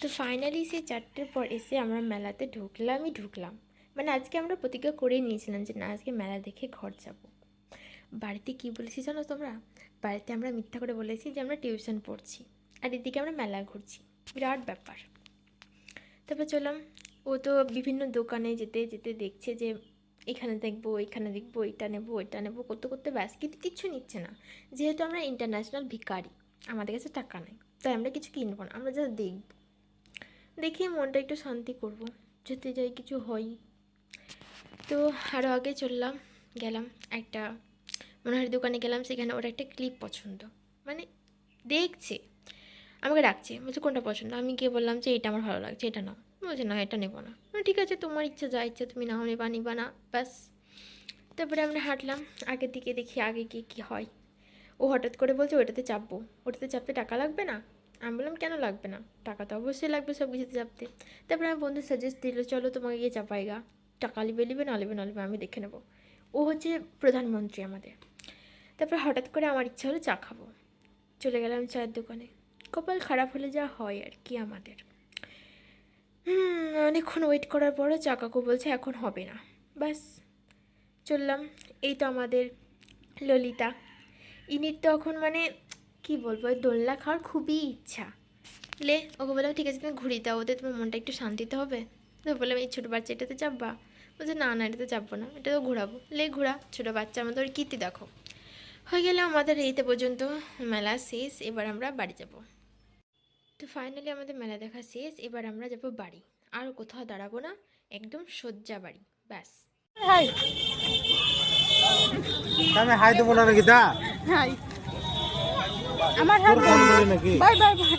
তো ফাইনালি সেই 4টের পর এসে আমরা মেলাতে ঢুকলাম। মানে আজকে আমরা প্রতিজ্ঞা করেই নিয়েছিলাম যে না, আজকে মেলা দেখে ঘর যাব। বাড়িতে কি বলেছি জানো তোমরা? বাড়িতে আমরা মিথ্যা করে বলেছি যে আমরা টিউশন পড়ছি, আর এদিকে আমরা মেলা ঘুরছি। বিরাট ব্যাপার। তারপর চললাম। ও তো বিভিন্ন দোকানে যেতে যেতে দেখছে যে এখানে দেখবো, এখানে দেখবো, এটা নেবো, ওইটা নেবো, করতে করতে ব্যাস কিন্তু কিচ্ছু নিচ্ছে না। যেহেতু আমরা ইন্টারন্যাশনাল ভিখারি, আমাদের কাছে টাকা নেই, তাই আমরা কিছু কিনবো না, আমরা যা দেখবো, দেখি মনটা একটু শান্তি করব, যেতে যাই কিছু হয়। তো আরও আগে চললাম, গেলাম একটা মনোহারি দোকানে গেলাম। সেখানে ওর একটা ক্লিপ পছন্দ, মানে দেখছে, আমাকে ডাকছে, বলছে কোনটা পছন্দ। আমি গিয়ে বললাম যে এটা আমার ভালো লাগছে, এটা নাও। বলছে না, এটা নেবো না। ঠিক আছে, তোমার ইচ্ছা, যা ইচ্ছা তুমি নাও, নিবা না, ব্যাস। তারপরে আমরা হাঁটলাম, আগের দিকে দেখি আগে গিয়ে কী হয়। ও হঠাৎ করে বলছে ওটাতে চাপবো, ওটাতে চাপতে টাকা লাগবে না। আমি বললাম কেন লাগবে না, টাকা তো অবশ্যই লাগবে সব কিছুতে চাপতে। তারপরে আমার বন্ধু সাজেস্ট দিল চলো তোমাকে গিয়ে চাপাইগা, টাকা লিবে না লিবে আমি দেখে নেবো। ও হচ্ছে প্রধানমন্ত্রী আমাদের। তারপরে হঠাৎ করে আমার ইচ্ছা হলো চা খাবো, চলে গেলাম চায়ের দোকানে। কপাল খারাপ হলে যা হয় আর কি আমাদের। অনেকক্ষণ ওয়েট করার পরও চা কাকু বলছে এখন হবে না, ব্যাস চললাম। এই তো আমাদের ললিতা, ইনির তো এখন মানে কি বলবো, দোলনা খাওয়ার খুবই ইচ্ছা। ওকে বললাম ঠিক আছে তুমি ঘুরিয়ে দাও, ওতে তোমার মনটা একটু শান্তিতে হবে। তো বললাম এই ছোটো বাচ্চা এটাতে চাপবা? বলছে না না, এটাতে চাপবো না, এটা তো ঘোরাবো। ঘোরা, ছোটো বাচ্চা আমাদের কীর্তি দেখো। হয়ে গেলে আমাদের এইতে পর্যন্ত মেলা শেষ, এবার আমরা বাড়ি যাব। তো ফাইনালি আমাদের মেলা দেখা শেষ, এবার আমরা যাব বাড়ি। আর কোথাও দাঁড়াবো না, একদম শয্যা বাড়ি, ব্যাস। হাই আমি হাই দেবো না নাকি? তা হাই আমার হাত তোর ফোন বলি নাকি? Bye bye bye.